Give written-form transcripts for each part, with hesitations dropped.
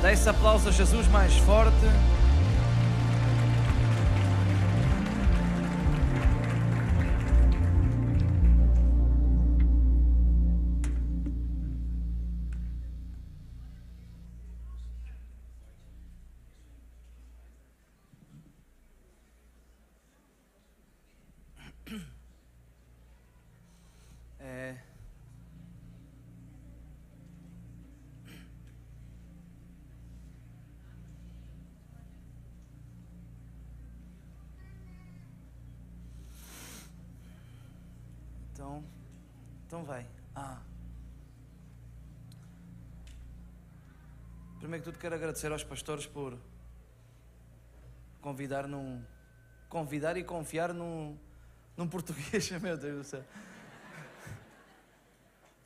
Dá esse aplauso a Jesus mais forte. Então vai. Primeiro que tudo quero agradecer aos pastores por convidar e confiar num português, meu Deus do céu.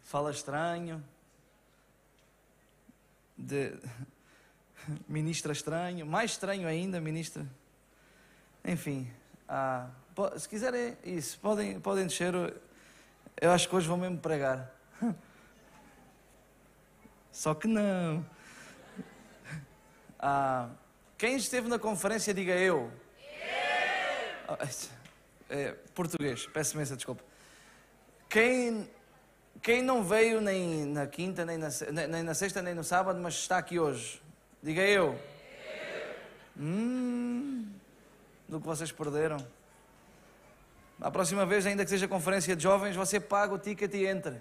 Fala estranho. Ministra estranho. Mais estranho ainda, ministra. Enfim. Se quiserem isso, podem descer. Eu acho que hoje vão mesmo pregar. Só que não. Quem esteve na conferência, diga eu. Português, peço imensa desculpa. Quem não veio nem na quinta, nem na sexta, nem no sábado, mas está aqui hoje, diga eu. Do que vocês perderam. A próxima vez, ainda que seja conferência de jovens, você paga o ticket e entra.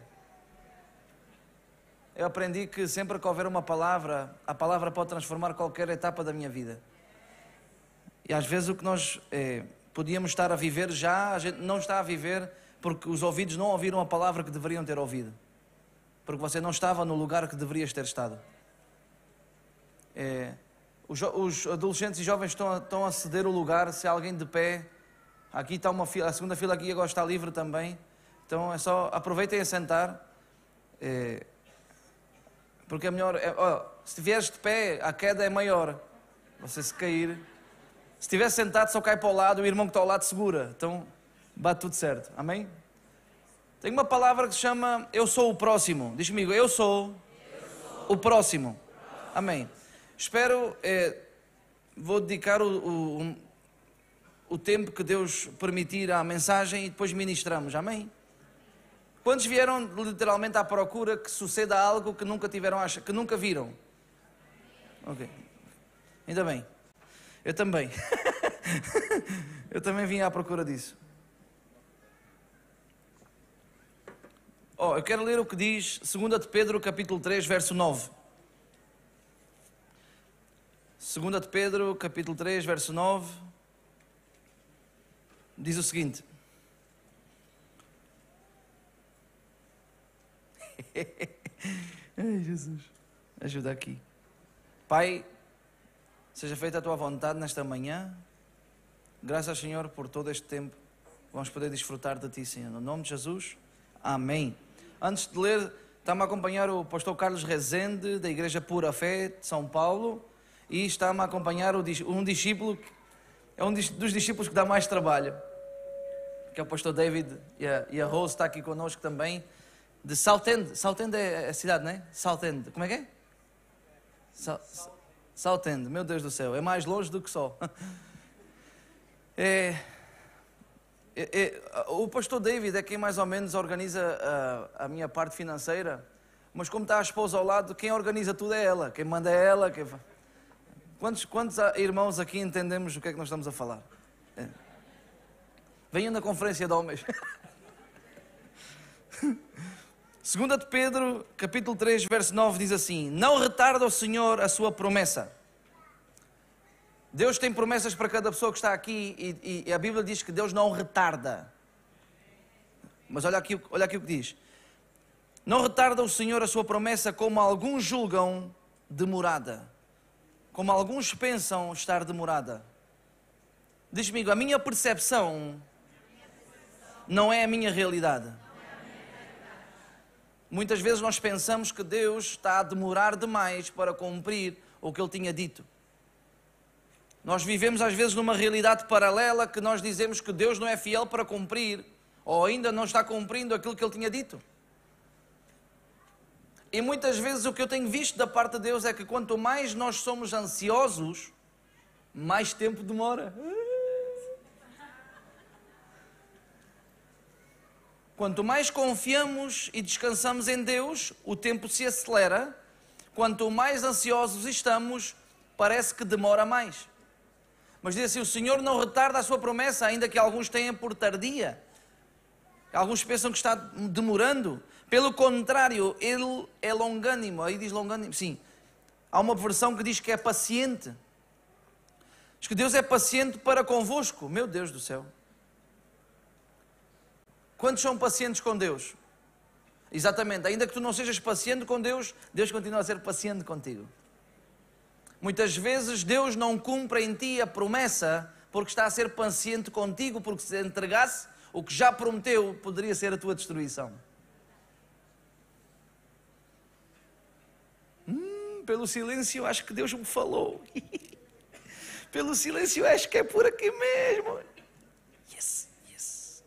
Eu aprendi que sempre que houver uma palavra, a palavra pode transformar qualquer etapa da minha vida. E às vezes o que nós podíamos estar a viver já, a gente não está a viver porque os ouvidos não ouviram a palavra que deveriam ter ouvido. Porque você não estava no lugar que deverias ter estado. Os adolescentes e jovens estão a ceder o lugar, se há alguém de pé. Aqui está uma fila, a segunda fila aqui agora está livre também. Então é só, aproveitem a sentar. Porque é melhor, se estiveres de pé, a queda é maior. Você se cair. Se estiver sentado, só cai para o lado, o irmão que está ao lado segura. Então, bate tudo certo. Amém? Tem uma palavra que se chama eu sou o próximo. Diz comigo, eu sou o próximo. Amém. Espero, vou dedicar o tempo que Deus permitir à mensagem e depois ministramos. Amém? Quantos vieram literalmente à procura que suceda algo que nunca que nunca viram? Ok. Ainda bem. Eu também. Eu também vim à procura disso. Eu quero ler o que diz 2 de Pedro, capítulo 3, verso 9. 2 de Pedro, capítulo 3, verso 9. Diz o seguinte. Ai, Jesus, ajuda aqui. Pai, seja feita a tua vontade nesta manhã. Graças, Senhor, por todo este tempo. Vamos poder desfrutar de ti, Senhor. No nome de Jesus, amém. Antes de ler, está-me a acompanhar o pastor Carlos Rezende, da Igreja Pura Fé de São Paulo, e está-me a acompanhar um discípulo, é um dos discípulos que dá mais trabalho, que é o pastor David, e a Rose está aqui connosco também, de Southend. Southend é a cidade, não é? Southend, como é que é? Southend, meu Deus do céu, é mais longe do que só. O pastor David é quem mais ou menos organiza a minha parte financeira, mas como está a esposa ao lado, quem organiza tudo é ela, quem manda é ela. Quantos irmãos aqui entendemos o que é que nós estamos a falar? Venham na conferência de homens. 2 de Pedro, capítulo 3, verso 9, diz assim: não retarda o Senhor a sua promessa. Deus tem promessas para cada pessoa que está aqui e a Bíblia diz que Deus não retarda. Mas olha aqui o que diz. Não retarda o Senhor a sua promessa, como alguns julgam demorada. Como alguns pensam estar demorada. Diz comigo, a minha percepção não é a minha realidade. Muitas vezes nós pensamos que Deus está a demorar demais para cumprir o que Ele tinha dito. Nós vivemos às vezes numa realidade paralela que nós dizemos que Deus não é fiel para cumprir, ou ainda não está cumprindo aquilo que Ele tinha dito. E muitas vezes o que eu tenho visto da parte de Deus é que quanto mais nós somos ansiosos, mais tempo demora. Quanto mais confiamos e descansamos em Deus, o tempo se acelera. Quanto mais ansiosos estamos, parece que demora mais. Mas diz assim, o Senhor não retarda a sua promessa, ainda que alguns tenham por tardia. Alguns pensam que está demorando. Pelo contrário, Ele é longânimo. Aí diz longânimo, sim. Há uma versão que diz que é paciente. Diz que Deus é paciente para convosco. Meu Deus do céu. Quantos são pacientes com Deus? Exatamente. Ainda que tu não sejas paciente com Deus, Deus continua a ser paciente contigo. Muitas vezes Deus não cumpre em ti a promessa porque está a ser paciente contigo, porque se entregasse o que já prometeu, poderia ser a tua destruição. Pelo silêncio acho que Deus me falou. Pelo silêncio acho que é por aqui mesmo. Yes, yes.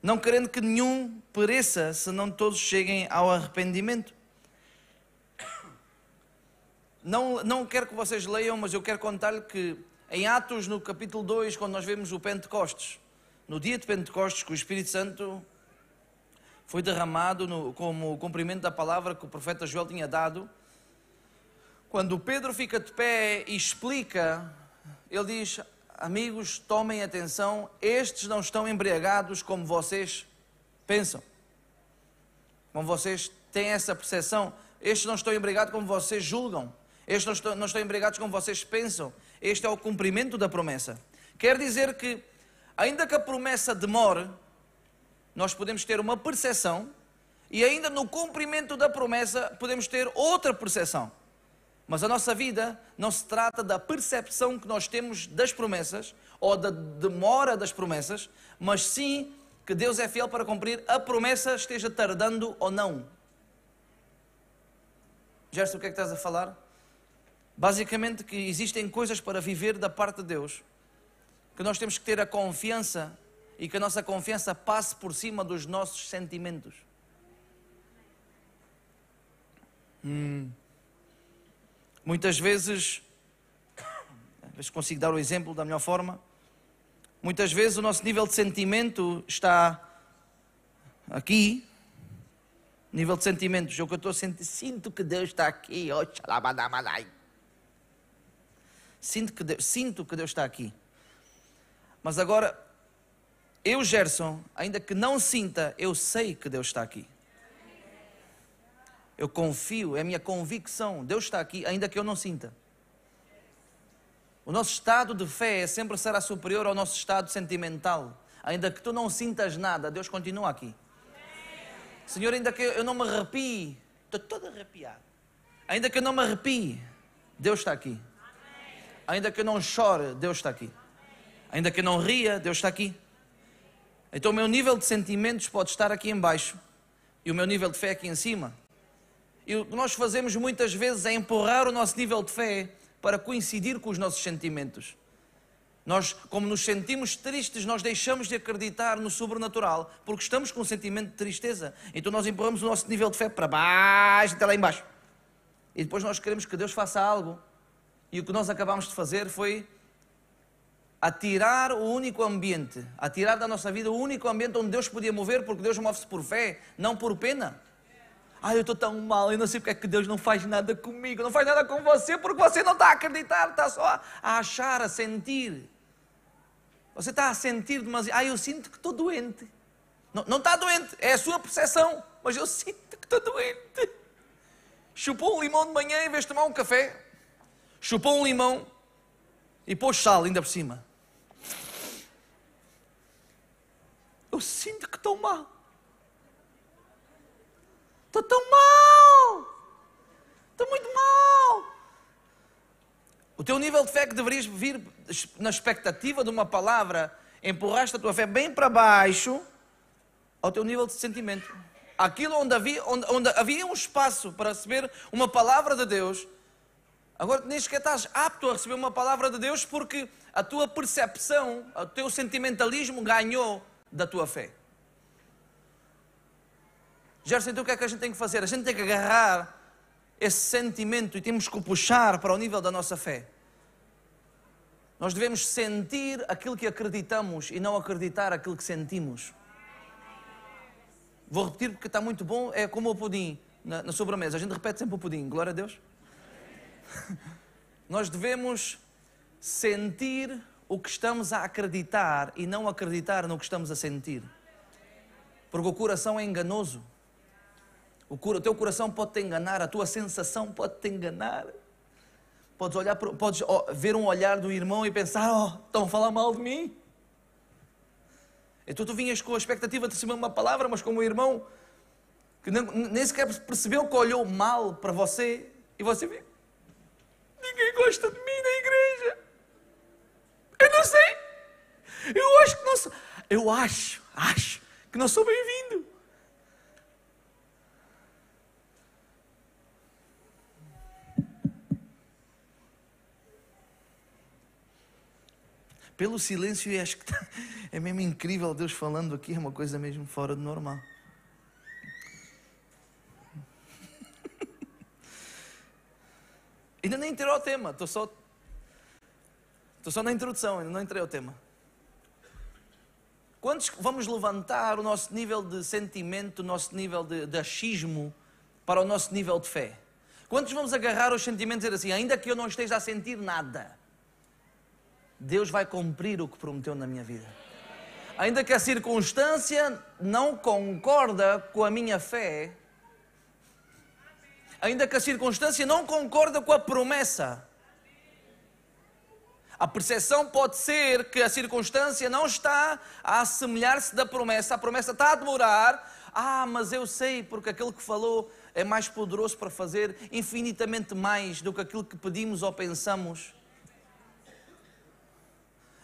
Não querendo que nenhum pereça, senão todos cheguem ao arrependimento. Não quero que vocês leiam, mas eu quero contar-lhe que em Atos, no capítulo 2, quando nós vemos o Pentecostes, no dia de Pentecostes, que o Espírito Santo foi derramado como cumprimento da palavra que o profeta Joel tinha dado, quando Pedro fica de pé e explica, ele diz, amigos, tomem atenção, estes não estão embriagados como vocês pensam, como vocês têm essa percepção, estes não estão embriagados como vocês julgam, estes não estão embriagados como vocês pensam, este é o cumprimento da promessa. Quer dizer que, ainda que a promessa demore, nós podemos ter uma percepção e ainda no cumprimento da promessa podemos ter outra percepção. Mas a nossa vida não se trata da percepção que nós temos das promessas ou da demora das promessas, mas sim que Deus é fiel para cumprir a promessa, esteja tardando ou não. Gerson, o que é que estás a falar? Basicamente que existem coisas para viver da parte de Deus, que nós temos que ter a confiança e que a nossa confiança passe por cima dos nossos sentimentos. Muitas vezes, ver se consigo dar o exemplo da melhor forma, muitas vezes o nosso nível de sentimento está aqui, nível de sentimentos, o que eu estou a sentir, sinto que Deus está aqui, sinto que Deus está aqui. Mas agora, eu, Gerson, ainda que não sinta, eu sei que Deus está aqui. Eu confio, é a minha convicção, Deus está aqui, ainda que eu não sinta. O nosso estado de fé sempre será superior ao nosso estado sentimental. Ainda que tu não sintas nada, Deus continua aqui. Senhor, ainda que eu não me arrepie, estou todo arrepiado. Ainda que eu não me arrepie, Deus está aqui. Ainda que eu não chore, Deus está aqui. Ainda que eu não ria, Deus está aqui. Então o meu nível de sentimentos pode estar aqui em baixo e o meu nível de fé aqui em cima. E o que nós fazemos muitas vezes é empurrar o nosso nível de fé para coincidir com os nossos sentimentos. Nós, como nos sentimos tristes, nós deixamos de acreditar no sobrenatural porque estamos com um sentimento de tristeza. Então nós empurramos o nosso nível de fé para baixo, até lá em baixo. E depois nós queremos que Deus faça algo. E o que nós acabamos de fazer foi atirar o único ambiente, atirar da nossa vida o único ambiente onde Deus podia mover, porque Deus move-se por fé, não por pena. Eu estou tão mal, eu não sei porque é que Deus não faz nada comigo, não faz nada com você, porque você não está a acreditar, está só a achar, a sentir. Você está a sentir demasiado. Eu sinto que estou doente. Não está doente, é a sua percepção, mas eu sinto que estou doente. Chupou um limão de manhã em vez de tomar um café. Chupou um limão e pôs sal ainda por cima. Eu sinto que estou mal. Estou tão mal. Estou muito mal. O teu nível de fé que deverias vir na expectativa de uma palavra, empurraste a tua fé bem para baixo ao teu nível de sentimento. Aquilo onde havia um espaço para receber uma palavra de Deus, agora nem sequer estás apto a receber uma palavra de Deus porque a tua percepção, o teu sentimentalismo ganhou da tua fé. Gerson, então o que é que a gente tem que fazer? A gente tem que agarrar esse sentimento e temos que o puxar para o nível da nossa fé. Nós devemos sentir aquilo que acreditamos e não acreditar aquilo que sentimos. Vou repetir porque está muito bom, é como o pudim na sobremesa. A gente repete sempre o pudim, glória a Deus. Nós devemos sentir o que estamos a acreditar e não acreditar no que estamos a sentir. Porque o coração é enganoso. O teu coração pode te enganar, a tua sensação pode te enganar. Podes ver um olhar do irmão e pensar, estão a falar mal de mim. Então tu vinhas com a expectativa de receber uma palavra, mas como o irmão que nem sequer percebeu que olhou mal para você, e você viu, ninguém gosta de mim na igreja. Eu não sei. Eu acho que não sou. Eu acho que não sou bem-vindo. Pelo silêncio, e acho que é mesmo incrível Deus falando aqui, é uma coisa mesmo fora do normal. Ainda nem entrei ao tema, estou só na introdução, ainda não entrei ao tema. Quantos vamos levantar o nosso nível de sentimento, o nosso nível de achismo para o nosso nível de fé? Quantos vamos agarrar os sentimentos e dizer assim, ainda que eu não esteja a sentir nada, Deus vai cumprir o que prometeu na minha vida. Ainda que a circunstância não concorda com a minha fé, ainda que a circunstância não concorda com a promessa, a percepção pode ser que a circunstância não está a assemelhar-se da promessa, a promessa está a demorar, mas eu sei porque aquele que falou é mais poderoso para fazer infinitamente mais do que aquilo que pedimos ou pensamos.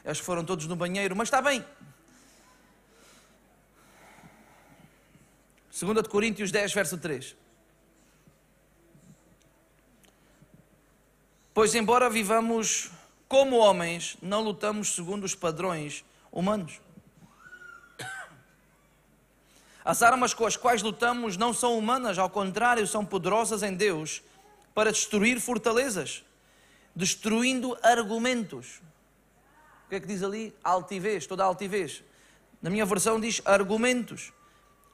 Eles foram todos no banheiro, mas está bem. 2 Coríntios 10, verso 3. Pois embora vivamos como homens, não lutamos segundo os padrões humanos. As armas com as quais lutamos não são humanas, ao contrário, são poderosas em Deus para destruir fortalezas, destruindo argumentos. O que é que diz ali? Altivez, toda a altivez. Na minha versão diz argumentos.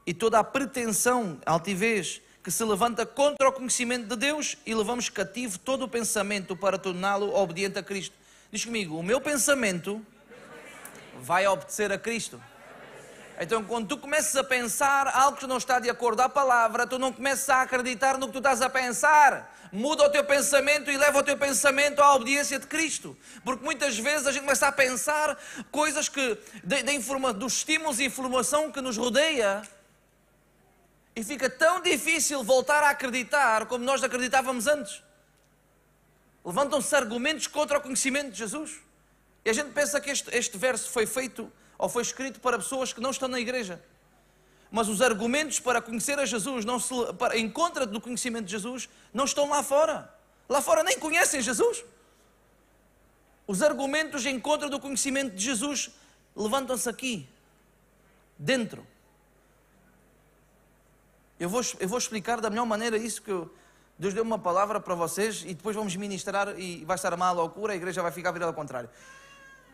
E toda a pretensão, altivez, que se levanta contra o conhecimento de Deus, e levamos cativo todo o pensamento para torná-lo obediente a Cristo. Diz comigo, o meu pensamento vai obedecer a Cristo. Então quando tu começas a pensar algo que não está de acordo à palavra, tu não começas a acreditar no que tu estás a pensar. Muda o teu pensamento e leva o teu pensamento à obediência de Cristo. Porque muitas vezes a gente começa a pensar coisas que, dos estímulos e informação que nos rodeia, e fica tão difícil voltar a acreditar como nós acreditávamos antes. Levantam-se argumentos contra o conhecimento de Jesus. E a gente pensa que este verso foi feito ou foi escrito para pessoas que não estão na igreja. Mas os argumentos para conhecer a Jesus, em contra do conhecimento de Jesus, não estão lá fora. Lá fora nem conhecem Jesus. Os argumentos em contra do conhecimento de Jesus levantam-se aqui, dentro. Eu vou explicar da melhor maneira isso, que Deus deu uma palavra para vocês e depois vamos ministrar e vai estar a má loucura, a igreja vai ficar virada ao contrário.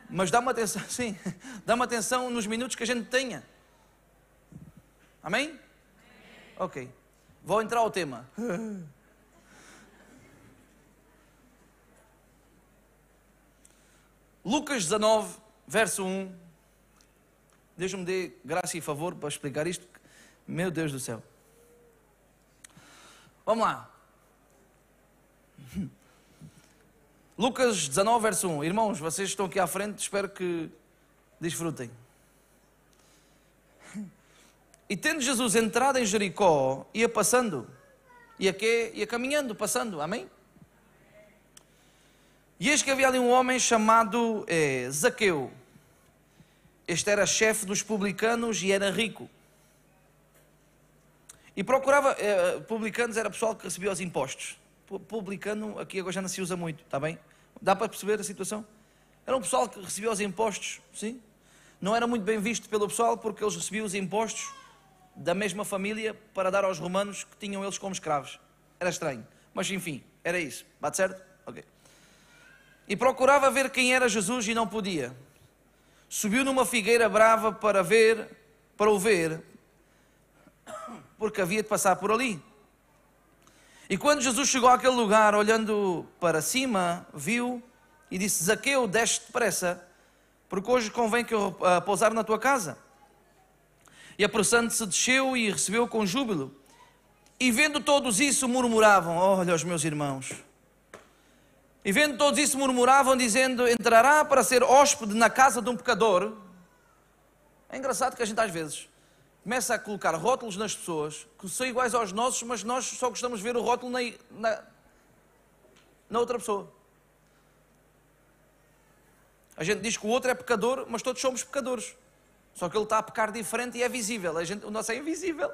Mas dá-me atenção, sim, dá-me atenção nos minutos que a gente tenha. Amém? Ok. Vou entrar ao tema. Lucas 19, verso 1. Deus me dê graça e favor para explicar isto. Meu Deus do céu. Vamos lá. Lucas 19, verso 1. Irmãos, vocês estão aqui à frente, espero que desfrutem. E tendo Jesus entrado em Jericó, ia passando, ia caminhando, passando, amém? E eis que havia ali um homem chamado Zaqueu. Este era chefe dos publicanos e era rico. E procurava, publicanos era pessoal que recebia os impostos. Publicano, aqui agora já não se usa muito, está bem? Dá para perceber a situação? Era um pessoal que recebia os impostos, sim? Não era muito bem visto pelo pessoal porque eles recebiam os impostos da mesma família para dar aos romanos que tinham eles como escravos. Era estranho, mas enfim, era isso. Bate certo? Ok. E procurava ver quem era Jesus e não podia. Subiu numa figueira brava para o ver, porque havia de passar por ali. E quando Jesus chegou àquele lugar, olhando para cima, viu e disse: Zaqueu, desce depressa, porque hoje convém que eu pousar na tua casa. E apressando-se, desceu e recebeu com júbilo. E vendo todos isso, murmuravam: olha os meus irmãos. E vendo todos isso, murmuravam, dizendo: entrará para ser hóspede na casa de um pecador. É engraçado que a gente às vezes começa a colocar rótulos nas pessoas que são iguais aos nossos, mas nós só gostamos de ver o rótulo na outra pessoa. A gente diz que o outro é pecador, mas todos somos pecadores. Só que ele está a pecar diferente e é visível. O nosso é invisível.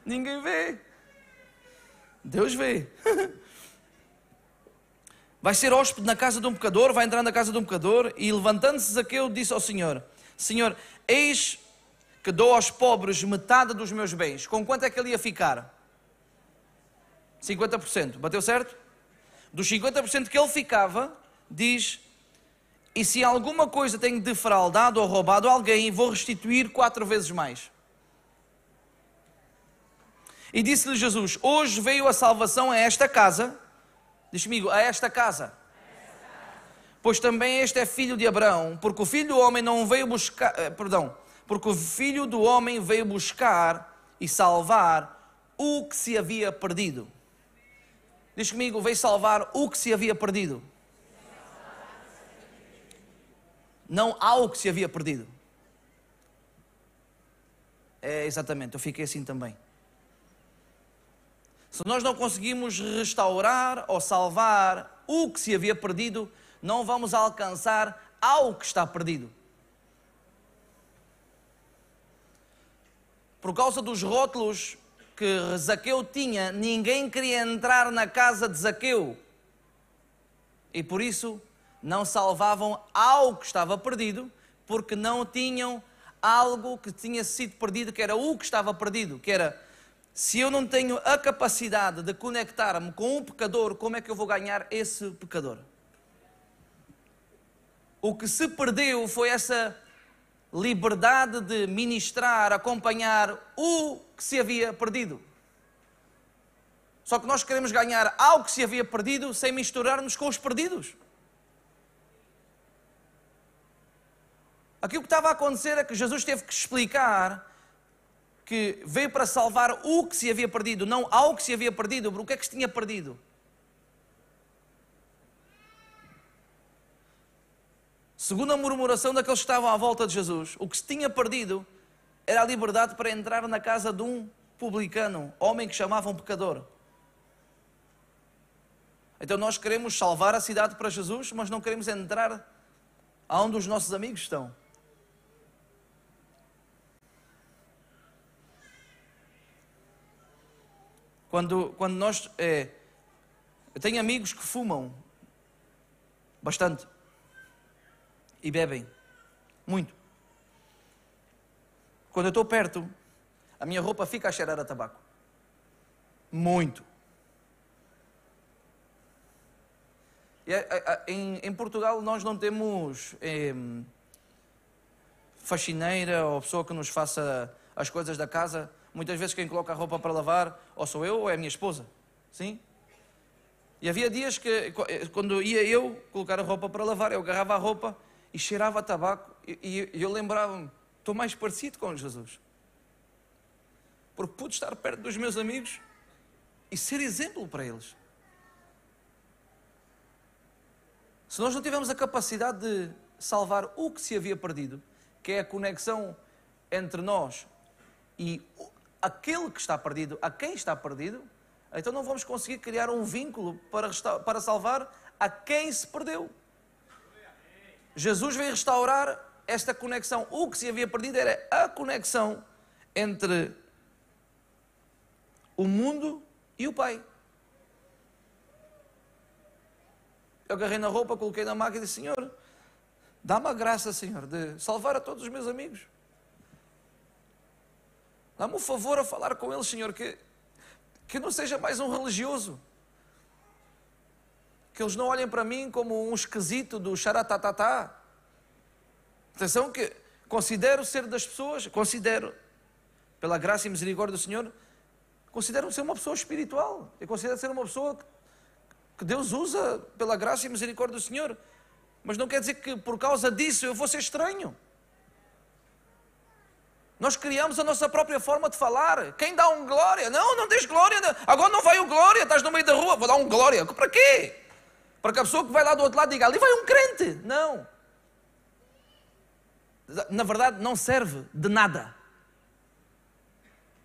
Ninguém vê. Deus vê. Vai ser hóspede na casa de um pecador, vai entrar na casa de um pecador, e levantando-se Zaqueu disse ao Senhor: Senhor, eis que dou aos pobres metade dos meus bens. Com quanto é que ele ia ficar? 50%. Bateu certo? Dos 50% que ele ficava, diz: e se alguma coisa tenho defraudado ou roubado a alguém, vou restituir 4 vezes mais. E disse-lhe Jesus: hoje veio a salvação a esta casa. Diz comigo: a esta casa. Pois também este é filho de Abraão, porque o filho do homem não veio buscar, porque o filho do homem veio buscar e salvar o que se havia perdido. Diz comigo: veio salvar o que se havia perdido. Não ao que se havia perdido. É exatamente, eu fiquei assim também. Se nós não conseguimos restaurar ou salvar o que se havia perdido, não vamos alcançar ao que está perdido. Por causa dos rótulos que Zaqueu tinha, ninguém queria entrar na casa de Zaqueu. E por isso não salvavam ao que estava perdido, porque não tinham algo que tinha sido perdido, que era o que estava perdido, que era: se eu não tenho a capacidade de conectar-me com um pecador, como é que eu vou ganhar esse pecador? O que se perdeu foi essa liberdade de ministrar, acompanhar o que se havia perdido. Só que nós queremos ganhar ao que se havia perdido sem misturarmos com os perdidos. Aquilo que estava a acontecer é que Jesus teve que explicar que veio para salvar o que se havia perdido, não ao que se havia perdido. O que é que se tinha perdido? Segundo a murmuração daqueles que estavam à volta de Jesus, o que se tinha perdido era a liberdade para entrar na casa de um publicano, homem que chamavam pecador. Então nós queremos salvar a cidade para Jesus, mas não queremos entrar aonde os nossos amigos estão. Quando nós... eu tenho amigos que fumam bastante e bebem muito. Quando eu estou perto, a minha roupa fica a cheirar a tabaco. Muito. Em Portugal nós não temos faxineira ou pessoa que nos faça as coisas da casa. Muitas vezes quem coloca a roupa para lavar ou sou eu ou é a minha esposa. Sim? E havia dias que quando ia eu colocar a roupa para lavar, eu agarrava a roupa e cheirava a tabaco e eu lembrava-me: estou mais parecido com Jesus. Porque pude estar perto dos meus amigos e ser exemplo para eles. Se nós não tivermos a capacidade de salvar o que se havia perdido, que é a conexão entre nós e aquele que está perdido, a quem está perdido, então não vamos conseguir criar um vínculo para salvar a quem se perdeu. Jesus veio restaurar esta conexão. O que se havia perdido era a conexão entre o mundo e o Pai. Eu agarrei na roupa, coloquei na máquina e disse: Senhor, dá-me a graça, Senhor, de salvar a todos os meus amigos. Dá-me o favor a falar com eles, Senhor, que eu não seja mais um religioso. Que eles não olhem para mim como um esquisito do xaratatá. Atenção que considero ser das pessoas, considero, pela graça e misericórdia do Senhor, considero ser uma pessoa espiritual. Eu considero ser uma pessoa que Deus usa pela graça e misericórdia do Senhor. Mas não quer dizer que por causa disso eu vou ser estranho. Nós criamos a nossa própria forma de falar. Quem dá um glória? Não, não tens glória. Não. Agora não vai o glória, estás no meio da rua, vou dar um glória. Para quê? Para que a pessoa que vai lá do outro lado diga, ali vai um crente. Não. Na verdade, não serve de nada.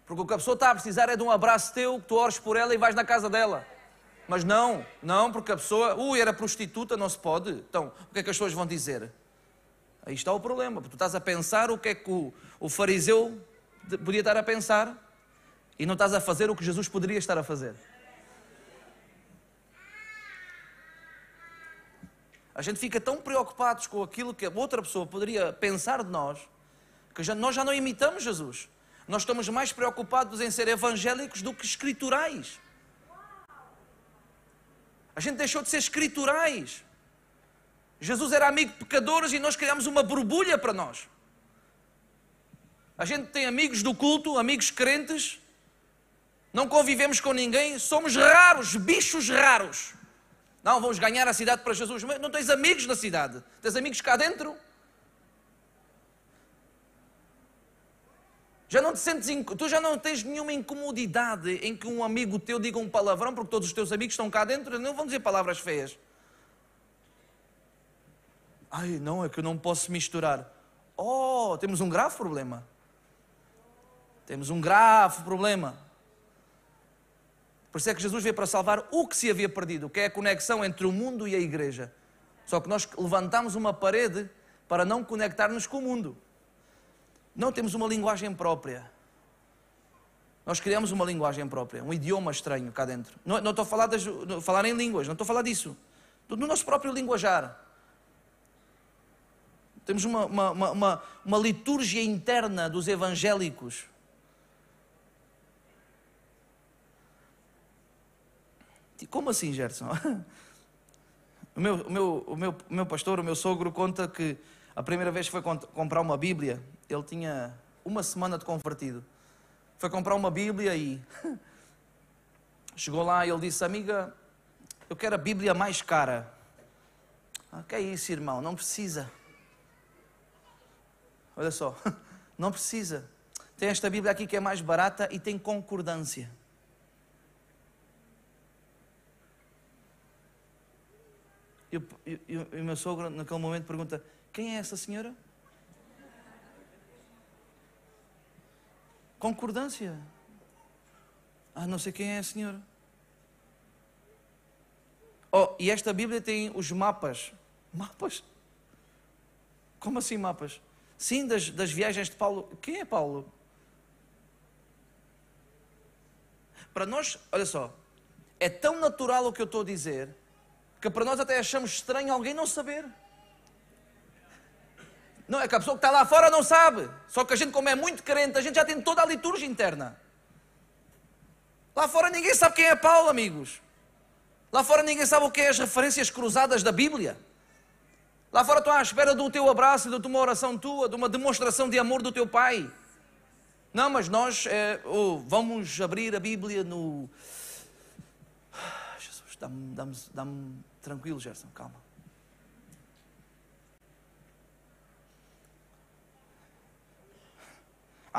Porque o que a pessoa está a precisar é de um abraço teu, que tu ores por ela e vais na casa dela. Mas não, porque a pessoa, era prostituta, não se pode. Então, o que é que as pessoas vão dizer? Aí está o problema, porque tu estás a pensar o que é que o fariseu podia estar a pensar e não estás a fazer o que Jesus poderia estar a fazer. A gente fica tão preocupados com aquilo que a outra pessoa poderia pensar de nós, que nós já não imitamos Jesus. Nós estamos mais preocupados em ser evangélicos do que escriturais. A gente deixou de ser escriturais. Jesus era amigo de pecadores e nós criamos uma borbulha para nós. A gente tem amigos do culto, amigos crentes, não convivemos com ninguém, somos raros, bichos raros. Não, vamos ganhar a cidade para Jesus. Mas não tens amigos na cidade, tens amigos cá dentro. Tu já não tens nenhuma incomodidade em que um amigo teu diga um palavrão, porque todos os teus amigos estão cá dentro, não vão dizer palavras feias. Ai, não, é que eu não posso misturar. Oh, temos um grave problema. Temos um grave problema. Por isso é que Jesus veio para salvar o que se havia perdido, que é a conexão entre o mundo e a igreja. Só que nós levantamos uma parede para não conectar-nos com o mundo. Não temos uma linguagem própria. Nós criamos uma linguagem própria, um idioma estranho cá dentro. Não estou a falar em línguas, não estou a falar disso. Estou no nosso próprio linguajar. Temos uma liturgia interna dos evangélicos. Como assim, Gerson? O meu pastor, o meu sogro, conta que a primeira vez que foi comprar uma Bíblia, ele tinha uma semana de convertido. Foi comprar uma Bíblia e chegou lá e ele disse, amiga, eu quero a Bíblia mais cara. Que é isso, irmão? Não precisa. Olha só, não precisa. Tem esta Bíblia aqui que é mais barata e tem concordância. E o meu sogro, naquele momento, pergunta, quem é essa senhora? Concordância. Não sei quem é a senhora. E esta Bíblia tem os mapas. Mapas? Como assim mapas? Sim, das viagens de Paulo. Quem é Paulo? Para nós, olha só, é tão natural o que eu estou a dizer, que para nós até achamos estranho alguém não saber. Não, é que a pessoa que está lá fora não sabe. Só que a gente, como é muito crente, a gente já tem toda a liturgia interna. Lá fora ninguém sabe quem é Paulo, amigos. Lá fora ninguém sabe o que é as referências cruzadas da Bíblia. Lá fora estão à espera do teu abraço, de uma oração tua, de uma demonstração de amor do teu pai. Não, mas nós vamos abrir a Bíblia no... Jesus, dá-me tranquilo, Gerson, calma.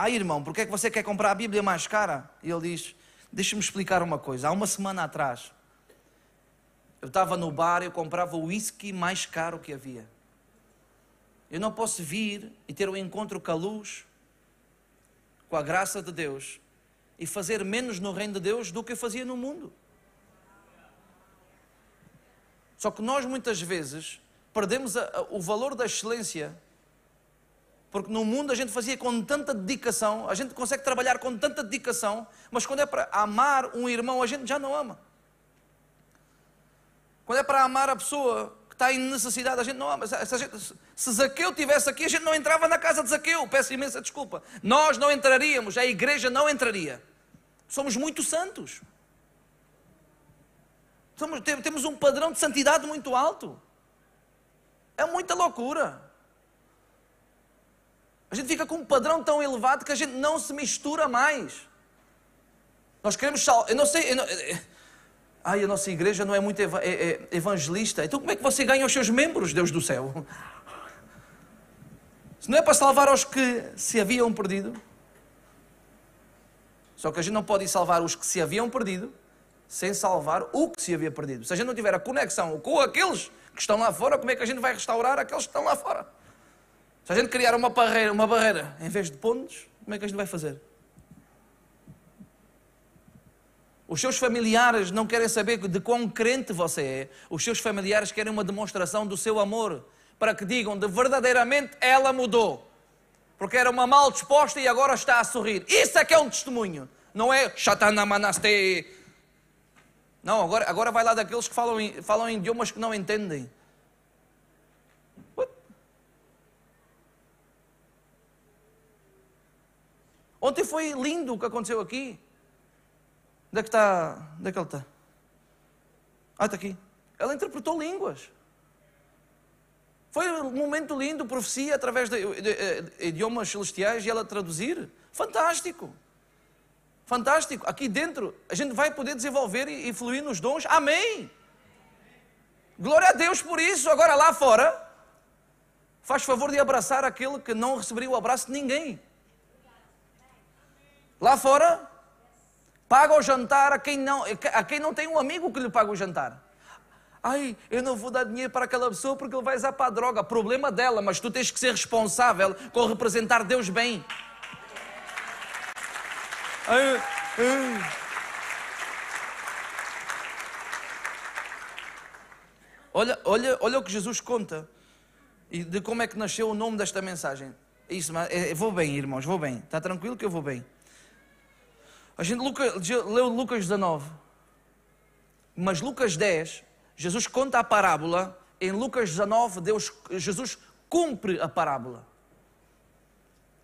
Irmão, porque é que você quer comprar a Bíblia mais cara? E ele diz, deixa-me explicar uma coisa. Há uma semana atrás, eu estava no bar, eu comprava o whisky mais caro que havia. Eu não posso vir e ter um encontro com a luz, com a graça de Deus, e fazer menos no reino de Deus do que eu fazia no mundo. Só que nós muitas vezes perdemos o valor da excelência, porque no mundo a gente fazia com tanta dedicação, a gente consegue trabalhar com tanta dedicação, mas quando é para amar um irmão, a gente já não ama. Quando é para amar a pessoa que está em necessidade, a gente não ama. Se Zaqueu estivesse aqui, a gente não entrava na casa de Zaqueu. Peço imensa desculpa. Nós não entraríamos, a igreja não entraria. Somos muito santos. Temos um padrão de santidade muito alto. É muita loucura. A gente fica com um padrão tão elevado que a gente não se mistura mais. Nós queremos eu não sei... a nossa igreja não é muito evangelista. Então como é que você ganha os seus membros, Deus do céu? Se não é para salvar os que se haviam perdido. Só que a gente não pode salvar os que se haviam perdido sem salvar o que se havia perdido. Se a gente não tiver a conexão com aqueles que estão lá fora, como é que a gente vai restaurar aqueles que estão lá fora? Se a gente criar uma barreira em vez de pontes, como é que a gente vai fazer? Os seus familiares não querem saber de quão crente você é. Os seus familiares querem uma demonstração do seu amor, para que digam de verdadeiramente ela mudou. Porque era uma mal disposta e agora está a sorrir. Isso é que é um testemunho. Não é Shatanamanaste. Não, agora vai lá daqueles que falam em idiomas que não entendem. What? Ontem foi lindo o que aconteceu aqui. Onde é que ele está? Está aqui. Ela interpretou línguas. Foi um momento lindo, profecia através de idiomas celestiais e ela traduzir. Fantástico. Fantástico. Aqui dentro a gente vai poder desenvolver e fluir nos dons. Amém. Glória a Deus por isso. Agora lá fora, faz favor de abraçar aquele que não receberia o abraço de ninguém. Lá fora, paga o jantar a quem não tem um amigo que lhe paga o jantar. Ai, eu não vou dar dinheiro para aquela pessoa porque ele vai usar para a droga. Problema dela, mas tu tens que ser responsável com representar Deus bem. Olha o que Jesus conta e de como é que nasceu o nome desta mensagem. Isso, vou bem, irmãos, vou bem. Está tranquilo que eu vou bem. A gente leu Lucas 19, mas Lucas 10, Jesus conta a parábola. Em Lucas 19, Jesus cumpre a parábola.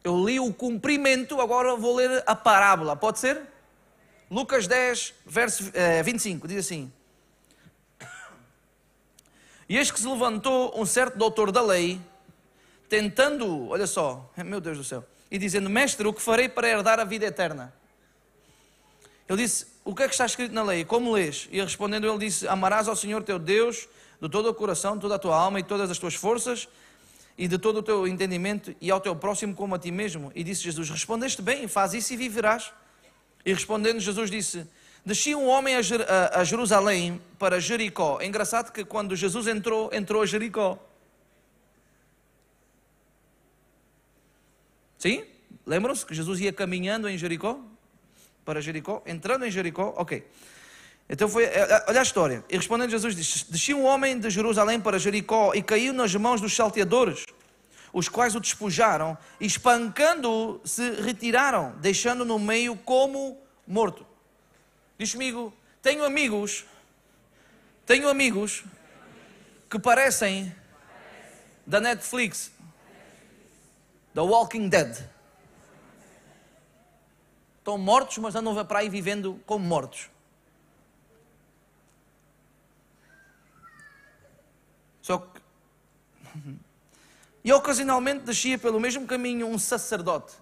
Eu li o cumprimento, agora vou ler a parábola. Pode ser? Lucas 10, verso 25, diz assim: E eis que se levantou um certo doutor da lei, tentando, olha só, meu Deus do céu, e dizendo: Mestre, o que farei para herdar a vida eterna? Ele disse: o que é que está escrito na lei? Como lês? E respondendo ele disse: amarás ao Senhor teu Deus de todo o coração, de toda a tua alma e de todas as tuas forças e de todo o teu entendimento, e ao teu próximo como a ti mesmo. E disse Jesus: respondeste bem, faz isso e viverás. E respondendo Jesus disse: descia um homem a Jerusalém para Jericó. É engraçado que quando Jesus entrou a Jericó. Sim? Lembram-se que Jesus ia caminhando em Jericó? Para Jericó, entrando em Jericó, ok. Então olha a história. E respondendo Jesus disse: descia um homem de Jerusalém para Jericó e caiu nas mãos dos salteadores, os quais o despojaram e espancando-o se retiraram, deixando-o no meio como morto. Diz comigo: tenho amigos que parecem da Netflix, da Walking Dead. Estão mortos, mas andam para aí vivendo como mortos. Só que... E ocasionalmente descia pelo mesmo caminho um sacerdote.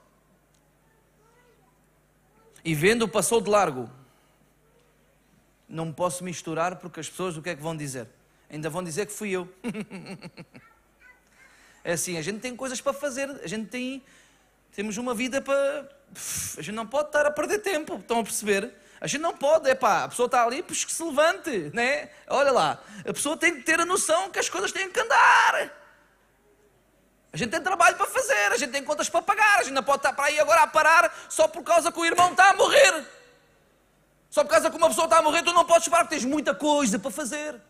E vendo-o passou de largo. Não me posso misturar porque as pessoas o que é que vão dizer? Ainda vão dizer que fui eu. É assim, a gente tem coisas para fazer. Temos uma vida para... A gente não pode estar a perder tempo, estão a perceber? A gente não pode, a pessoa está ali, pois que se levante, né? Olha lá, a pessoa tem que ter a noção que as coisas têm que andar. A gente tem trabalho para fazer, a gente tem contas para pagar, a gente não pode estar para aí agora a parar só por causa que o irmão está a morrer. Só por causa que uma pessoa está a morrer, tu não podes parar, porque tens muita coisa para fazer.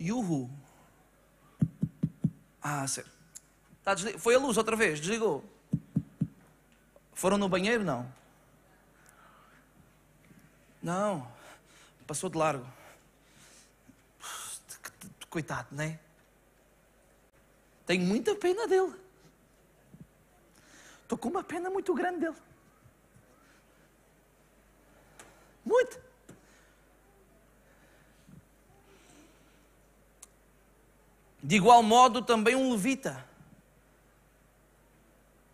Yuhu. Sério. Foi a luz outra vez, desligou. Foram no banheiro? Não. Não. Passou de largo. coitado, não é? Tenho muita pena dele. Estou com uma pena muito grande dele. Muito. De igual modo, também um levita.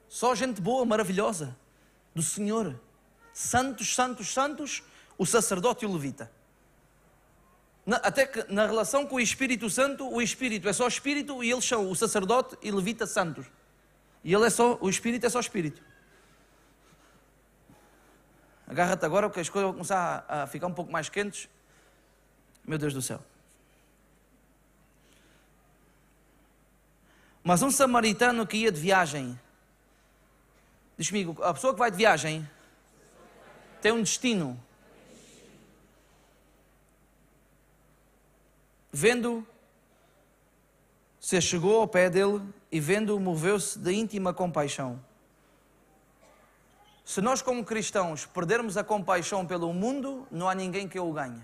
Só gente boa, maravilhosa, do Senhor. Santos, santos, santos, o sacerdote e o levita. Até que na relação com o Espírito Santo, o Espírito é só Espírito e eles são o sacerdote e levita santos. E ele é só, o Espírito é só Espírito. Agarra-te agora porque as coisas vão começar a ficar um pouco mais quentes. Meu Deus do céu. Mas um samaritano que ia de viagem, diz comigo, a pessoa que vai de viagem tem um destino. Vendo, se chegou ao pé dele e vendo, moveu-se de íntima compaixão. Se nós como cristãos perdermos a compaixão pelo mundo, não há ninguém que o ganhe.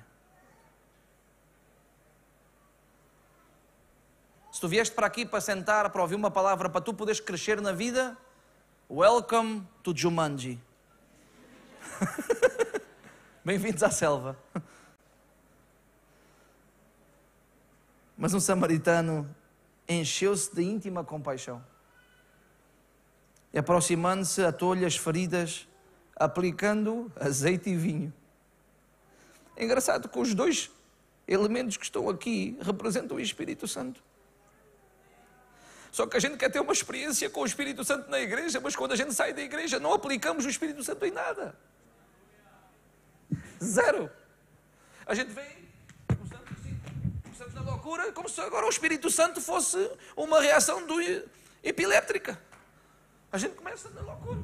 Se tu vieste para aqui para sentar, para ouvir uma palavra, para tu poderes crescer na vida, welcome to Jumanji. Bem-vindos à selva. Mas um samaritano encheu-se de íntima compaixão. E aproximando-se, atou-lhe as feridas, aplicando azeite e vinho. É engraçado que os dois elementos que estão aqui representam o Espírito Santo. Só que a gente quer ter uma experiência com o Espírito Santo na igreja, mas quando a gente sai da igreja não aplicamos o Espírito Santo em nada. Zero. A gente vem, começamos na loucura, como se agora o Espírito Santo fosse uma reação epiléptica. A gente começa na loucura.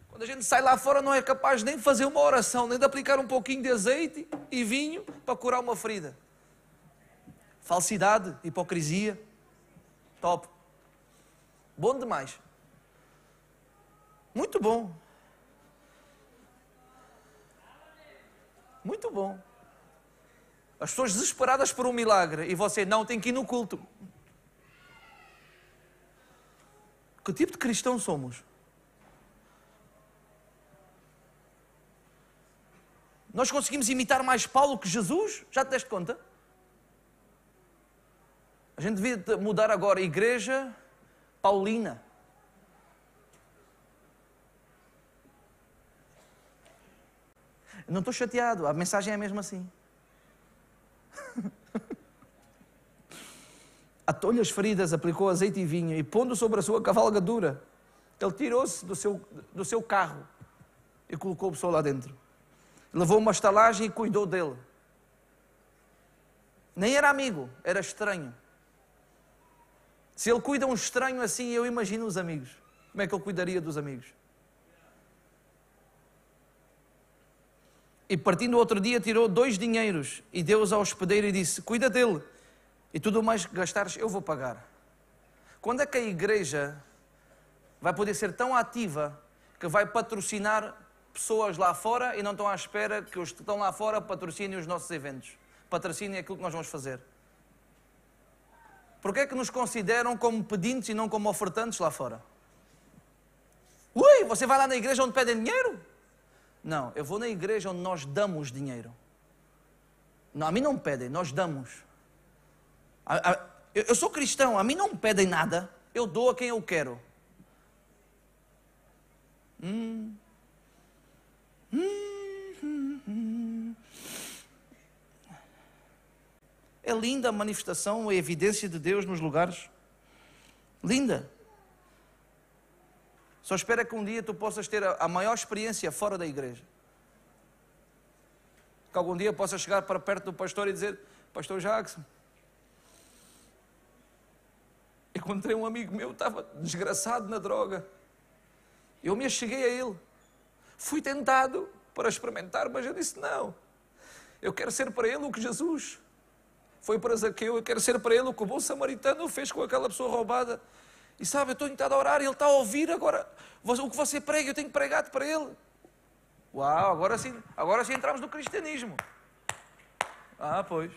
Quando a gente sai lá fora não é capaz nem de fazer uma oração, nem de aplicar um pouquinho de azeite e vinho para curar uma ferida. Falsidade, hipocrisia. Top. Bom demais. Muito bom. Muito bom. As pessoas desesperadas por um milagre e você não tem que ir no culto. Que tipo de cristão somos? Nós conseguimos imitar mais Paulo que Jesus? Já te deste conta? A gente devia mudar agora a igreja paulina. Não estou chateado, a mensagem é mesmo assim. Atou-lhe as feridas, aplicou azeite e vinho e pondo sobre a sua cavalgadura, ele tirou-se do seu carro e colocou a pessoa lá dentro. Levou uma estalagem e cuidou dele. Nem era amigo, era estranho. Se ele cuida um estranho assim, eu imagino os amigos. Como é que ele cuidaria dos amigos? E partindo outro dia, tirou 2 dinheiros e deu-os ao hospedeiro e disse, cuida dele. E tudo mais que gastares, eu vou pagar. Quando é que a igreja vai poder ser tão ativa que vai patrocinar pessoas lá fora e não estão à espera que os que estão lá fora patrocinem os nossos eventos? Patrocinem aquilo que nós vamos fazer. Porquê é que nos consideram como pedintes e não como ofertantes lá fora? Ui, você vai lá na igreja onde pedem dinheiro? Não, eu vou na igreja onde nós damos dinheiro. Não, a mim não me pedem, nós damos. Eu sou cristão, a mim não me pedem nada, eu dou a quem eu quero. É linda a manifestação, a evidência de Deus nos lugares. Linda. Só espera que um dia tu possas ter a maior experiência fora da igreja. Que algum dia possas chegar para perto do pastor e dizer, Pastor Jackson, encontrei um amigo meu, estava desgraçado na droga. Eu me acheguei a ele. Fui tentado para experimentar, mas eu disse, não. Eu quero ser para ele o que Jesus foi para Zaqueu. Eu quero ser para ele o que o bom samaritano fez com aquela pessoa roubada. E sabe, eu estou tentado a orar e ele está a ouvir agora. O que você prega, eu tenho que pregar para ele. Uau, agora sim entramos no cristianismo. Ah, pois.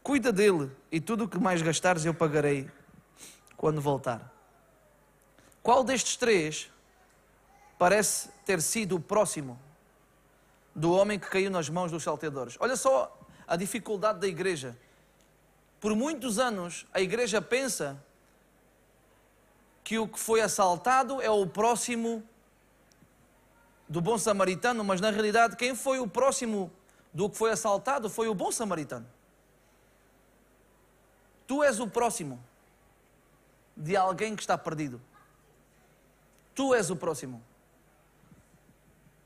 Cuida dele e tudo o que mais gastares eu pagarei quando voltar. Qual destes três parece ter sido o próximo do homem que caiu nas mãos dos salteadores? Olha só a dificuldade da igreja. Por muitos anos a igreja pensa que o que foi assaltado é o próximo do bom samaritano, mas na realidade quem foi o próximo do que foi assaltado foi o bom samaritano. Tu és o próximo de alguém que está perdido. Tu és o próximo.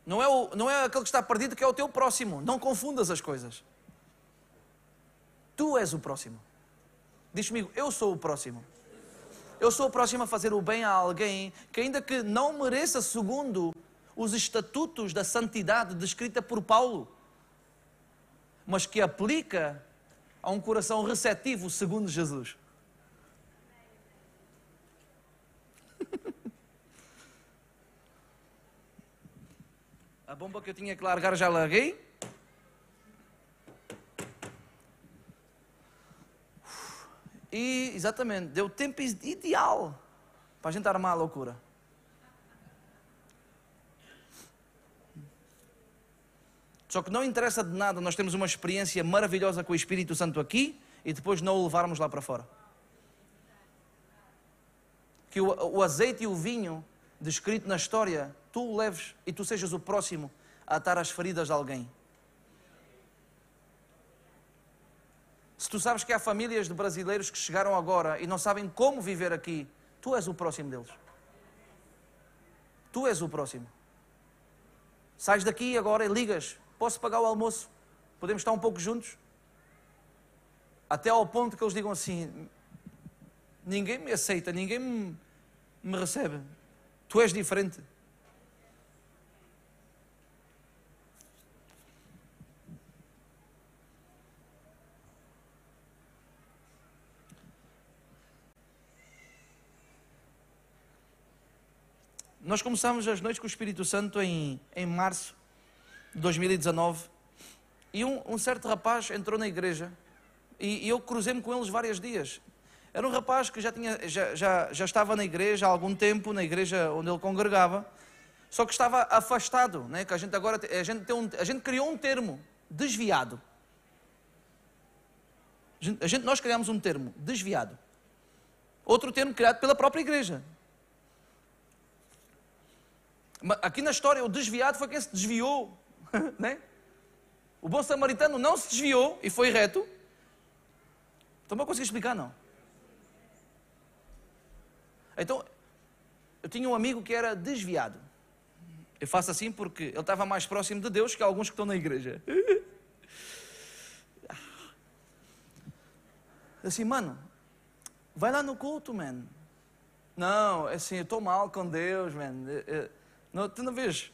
Não é aquele que está perdido que é o teu próximo. Não confundas as coisas. Tu és o próximo. Diz comigo, eu sou o próximo. Eu sou o próximo a fazer o bem a alguém que, ainda que não mereça segundo os estatutos da santidade descrita por Paulo, mas que aplica a um coração receptivo segundo Jesus. A bomba que eu tinha que largar já larguei. E, exatamente, deu tempo ideal para a gente armar a loucura. Só que não interessa de nada nós temos uma experiência maravilhosa com o Espírito Santo aqui e depois não o levarmos lá para fora. Que o azeite e o vinho descrito na história, tu o leves e tu sejas o próximo a atar as feridas de alguém. Se tu sabes que há famílias de brasileiros que chegaram agora e não sabem como viver aqui, tu és o próximo deles. Tu és o próximo. Sais daqui agora e ligas. Posso pagar o almoço? Podemos estar um pouco juntos? Até ao ponto que eles digam assim, ninguém me aceita, ninguém me recebe. Tu és diferente. Nós começámos as noites com o Espírito Santo em março de 2019 e um certo rapaz entrou na igreja e eu cruzei-me com eles vários dias. Era um rapaz que já estava na igreja há algum tempo, na igreja onde ele congregava, só que estava afastado, né? Que a gente criou um termo, desviado. Nós criámos um termo, desviado. Outro termo criado pela própria igreja. Aqui na história, o desviado foi quem se desviou, né? O bom samaritano não se desviou e foi reto. Então não consigo explicar, não. Então, eu tinha um amigo que era desviado. Eu faço assim porque ele estava mais próximo de Deus que alguns que estão na igreja. Assim, mano, vai lá no culto, man. Não, assim, eu estou mal com Deus, man. Não, tu não vês?